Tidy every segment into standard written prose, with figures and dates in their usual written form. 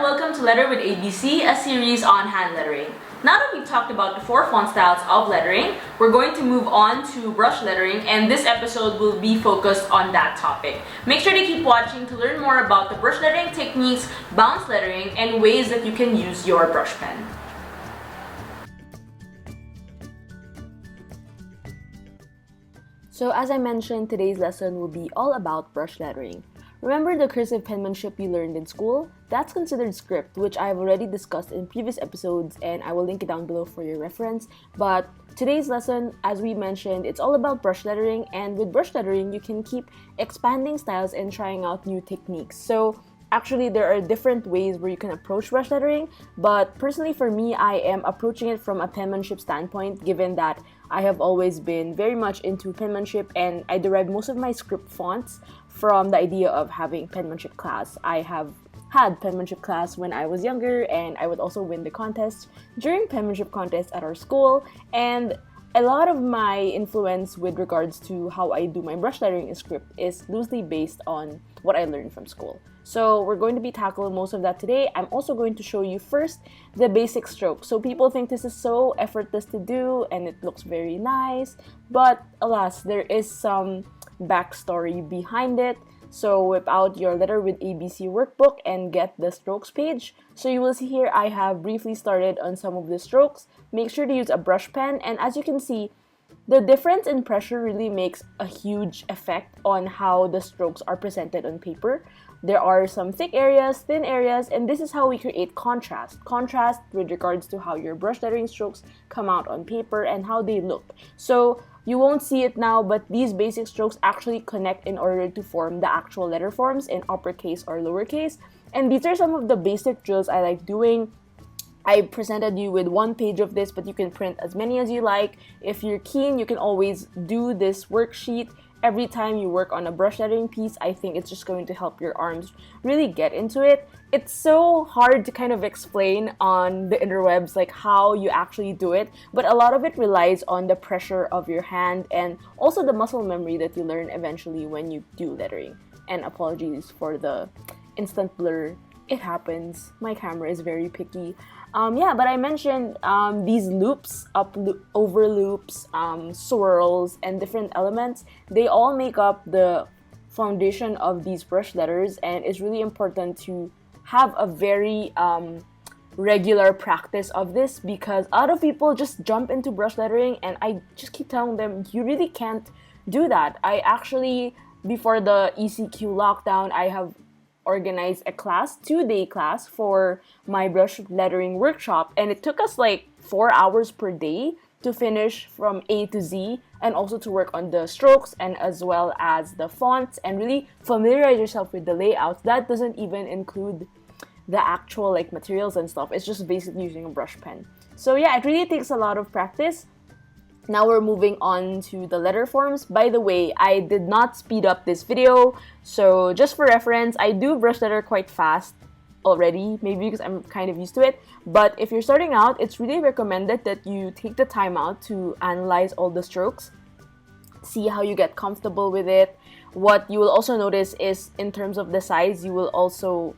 welcome to Letter with ABC, a series on hand lettering. Now that we've talked about the 4 font styles of lettering, we're going to move on to brush lettering, and this episode will be focused on that topic. Make sure to keep watching to learn more about the brush lettering techniques, bounce lettering, and ways that you can use your brush pen. So as I mentioned, today's lesson will be all about brush lettering. Remember the cursive penmanship you learned in school? That's considered script, which I've already discussed in previous episodes, and I will link it down below for your reference. But today's lesson, as we mentioned, it's all about brush lettering, and with brush lettering, you can keep expanding styles and trying out new techniques. So actually, there are different ways where you can approach brush lettering, but personally for me, I am approaching it from a penmanship standpoint, given that I have always been very much into penmanship and I derive most of my script fonts from the idea of having penmanship class. I have had penmanship class when I was younger, and I would also win the contest during penmanship contests at our school, and a lot of my influence with regards to how I do my brush lettering in script is loosely based on what I learned from school. So we're going to be tackling most of that today. I'm also going to show you first the basic stroke. So people think this is so effortless to do and it looks very nice, but alas, there is some backstory behind it. So whip out your Letter with ABC workbook and get the strokes page. So you will see here I have briefly started on some of the strokes. Make sure to use a brush pen, and as you can see, the difference in pressure really makes a huge effect on how the strokes are presented on paper. There are some thick areas, thin areas, and this is how we create contrast. Contrast with regards to how your brush lettering strokes come out on paper and how they look. So you won't see it now, but these basic strokes actually connect in order to form the actual letter forms in uppercase or lowercase. And these are some of the basic drills I like doing. I presented you with one page of this, but you can print as many as you like. If you're keen, you can always do this worksheet every time you work on a brush lettering piece. I think it's just going to help your arms really get into it. It's so hard to kind of explain on the interwebs like how you actually do it, but a lot of it relies on the pressure of your hand and also the muscle memory that you learn eventually when you do lettering. And apologies for the instant blur. It happens. My camera is very picky. But I mentioned these loops, over loops, swirls, and different elements. They all make up the foundation of these brush letters, and it's really important to have a very regular practice of this, because a lot of people just jump into brush lettering, and I just keep telling them, you really can't do that. I actually, before the ECQ lockdown, I have organized a class, 2-day class for my brush lettering workshop, and it took us like 4 hours per day to finish from A to Z, and also to work on the strokes and as well as the fonts and really familiarize yourself with the layouts. That doesn't even include the actual like materials and stuff. It's just basically using a brush pen. So yeah, it really takes a lot of practice. Now we're moving on to the letter forms. By the way, I did not speed up this video, so just for reference, I do brush letter quite fast already, maybe because I'm kind of used to it. But if you're starting out, it's really recommended that you take the time out to analyze all the strokes, see how you get comfortable with it. What you will also notice is in terms of the size, you will also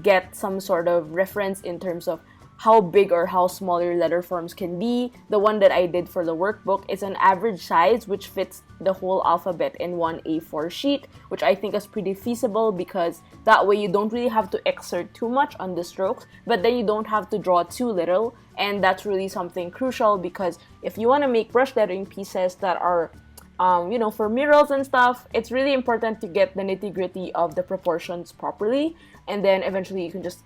get some sort of reference in terms of how big or how small your letter forms can be. The one that I did for the workbook is an average size, which fits the whole alphabet in one A4 sheet, which I think is pretty feasible, because that way you don't really have to exert too much on the strokes, but then you don't have to draw too little, and that's really something crucial, because if you want to make brush lettering pieces that are for murals and stuff, it's really important to get the nitty-gritty of the proportions properly, and then eventually you can just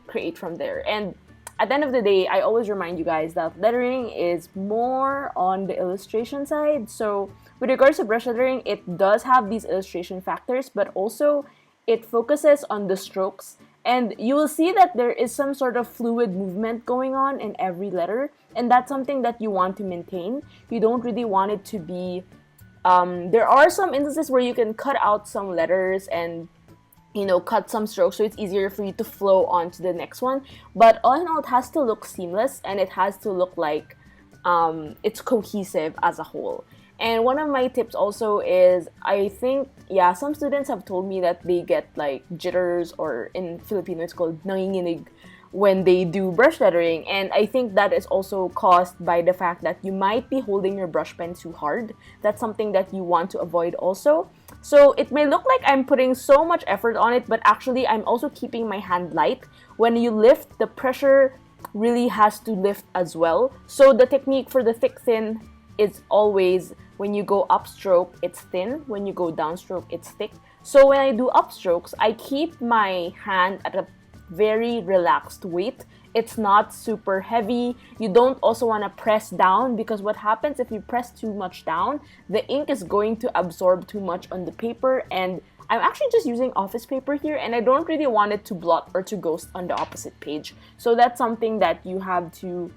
create from there. And at the end of the day, I always remind you guys that lettering is more on the illustration side. So with regards to brush lettering, it does have these illustration factors, but also it focuses on the strokes. And you will see that there is some sort of fluid movement going on in every letter, and that's something that you want to maintain. You don't really want it to be... there are some instances where you can cut out some letters and cut some strokes so it's easier for you to flow on to the next one. But all in all, it has to look seamless, and it has to look like it's cohesive as a whole. And one of my tips also is, I think, yeah, some students have told me that they get like jitters, or in Filipino it's called nanginginig, when they do brush lettering. And I think that is also caused by the fact that you might be holding your brush pen too hard. That's something that you want to avoid also. So it may look like I'm putting so much effort on it, but actually I'm also keeping my hand light. When you lift, the pressure really has to lift as well. So the technique for the thick thin is always, when you go upstroke, it's thin. When you go downstroke, it's thick. So when I do upstrokes, I keep my hand at a very relaxed weight. It's not super heavy. You don't also want to press down, because what happens if you press too much down, the ink is going to absorb too much on the paper. And I'm actually just using office paper here, and I don't really want it to blot or to ghost on the opposite page. So that's something that you have to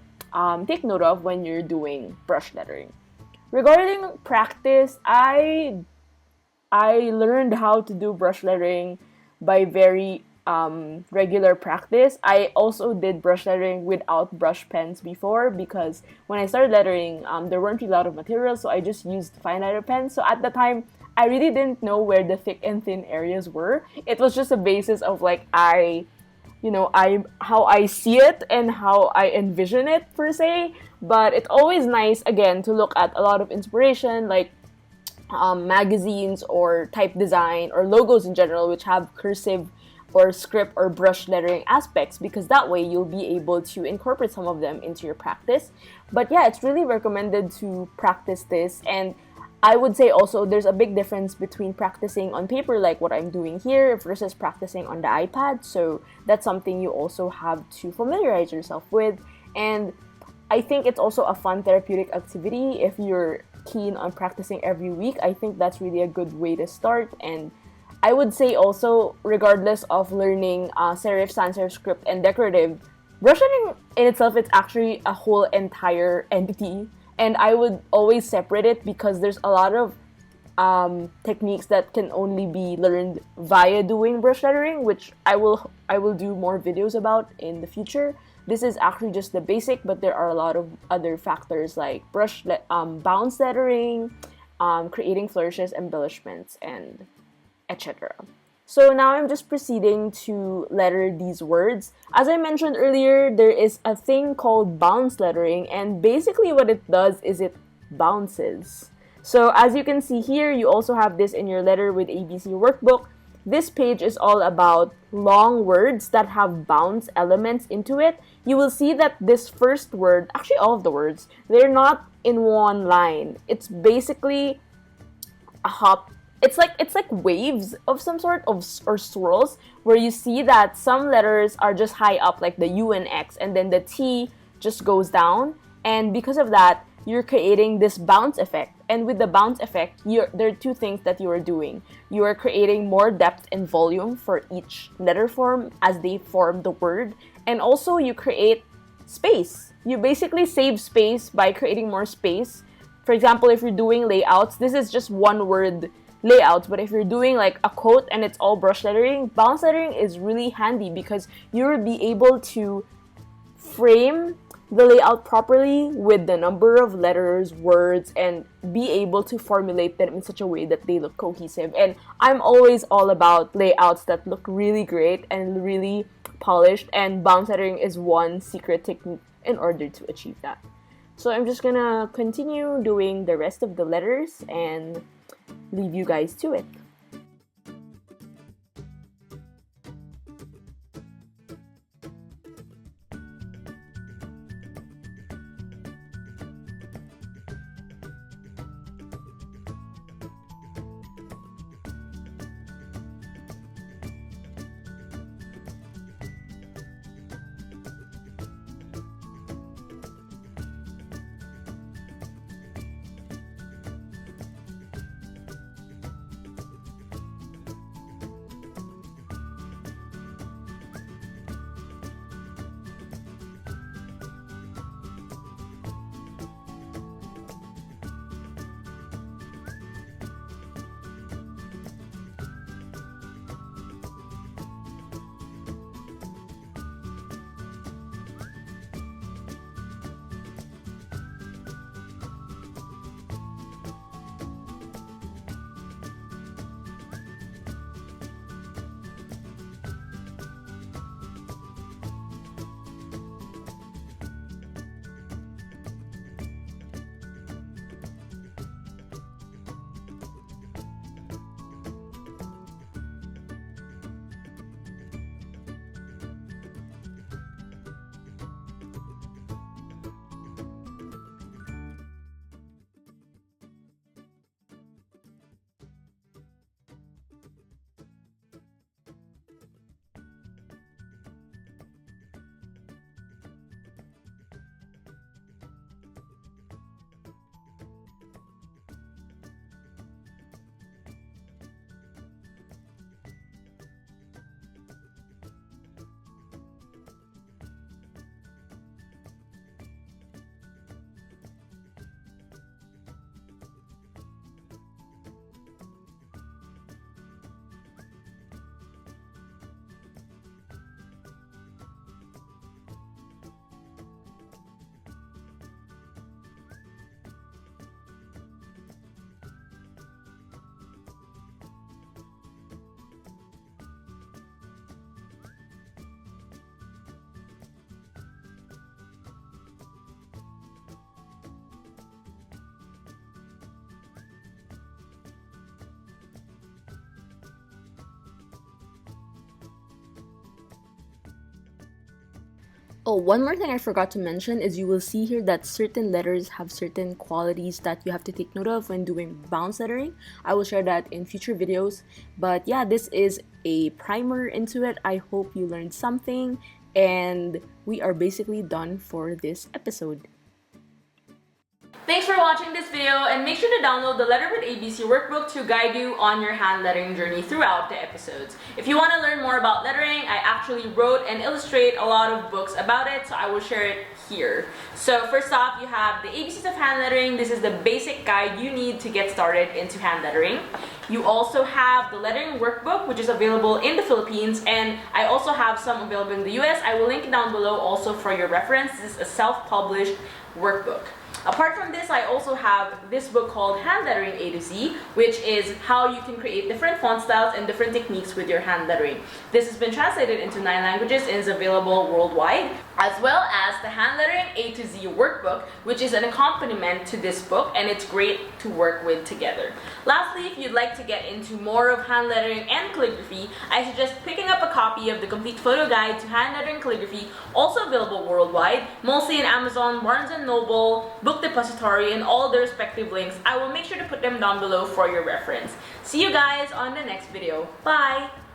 take note of when you're doing brush lettering. Regarding practice, I learned how to do brush lettering by very regular practice. I also did brush lettering without brush pens before, because when I started lettering, there weren't a lot of materials, so I just used fine liner pens. So at the time, I really didn't know where the thick and thin areas were. It was just a basis of like how I see it and how I envision it per se. But it's always nice, again, to look at a lot of inspiration, like magazines or type design or logos in general, which have cursive or script or brush lettering aspects, because that way you'll be able to incorporate some of them into your practice. But yeah, it's really recommended to practice this. And I would say also there's a big difference between practicing on paper, like what I'm doing here, versus practicing on the iPad. So that's something you also have to familiarize yourself with. And I think it's also a fun therapeutic activity. If you're keen on practicing every week, I think that's really a good way to start. And I would say also, regardless of learning serif, sans serif, script, and decorative, brush lettering in itself, it's actually a whole entire entity. And I would always separate it, because there's a lot of techniques that can only be learned via doing brush lettering, which I will do more videos about in the future. This is actually just the basic, but there are a lot of other factors like bounce lettering, creating flourishes, embellishments, and etc. So now I'm just proceeding to letter these words. As I mentioned earlier, there is a thing called bounce lettering, and basically what it does is it bounces. So as you can see here, you also have this in your Letter with ABC workbook. This page is all about long words that have bounce elements into it. You will see that this first word, actually all of the words, they're not in one line. It's basically a hop. It's like waves of some sort of, or swirls, where you see that some letters are just high up, like the U and X, and then the T just goes down. And because of that, you're creating this bounce effect. And with the bounce effect, there are two things that you are doing. You are creating more depth and volume for each letter form as they form the word. And also you create space. You basically save space by creating more space. For example, if you're doing layouts, this is just one word layouts, but if you're doing like a quote and it's all brush lettering, bounce lettering is really handy, because you'll be able to frame the layout properly with the number of letters, words, and be able to formulate them in such a way that they look cohesive. And I'm always all about layouts that look really great and really polished, and bounce lettering is one secret technique in order to achieve that. So I'm just gonna continue doing the rest of the letters and leave you guys to it. Oh, one more thing I forgot to mention is you will see here that certain letters have certain qualities that you have to take note of when doing bounce lettering. I will share that in future videos. But yeah, this is a primer into it. I hope you learned something, and we are basically done for this episode. Thanks for watching this video, and make sure to download the Letter with ABC workbook to guide you on your hand lettering journey throughout the episodes. If you want to learn more about lettering, I actually wrote and illustrate a lot of books about it, so I will share it here. So first off, you have the ABCs of hand lettering. This is the basic guide you need to get started into hand lettering. You also have the lettering workbook, which is available in the Philippines, and I also have some available in the US. I will link it down below also for your reference. This is a self-published workbook. Apart from this, I also have this book called Hand Lettering A to Z, which is how you can create different font styles and different techniques with your hand lettering. This has been translated into 9 languages and is available worldwide, as well as the Hand Lettering A to Z workbook, which is an accompaniment to this book, and it's great to work with together. Lastly, if you'd like to get into more of hand lettering and calligraphy, I suggest picking up a copy of the complete photo guide to hand lettering calligraphy, also available worldwide, mostly in Amazon, Barnes & Noble, Book Depository, and all the respective links. I will make sure to put them down below for your reference. See you guys on the next video. Bye!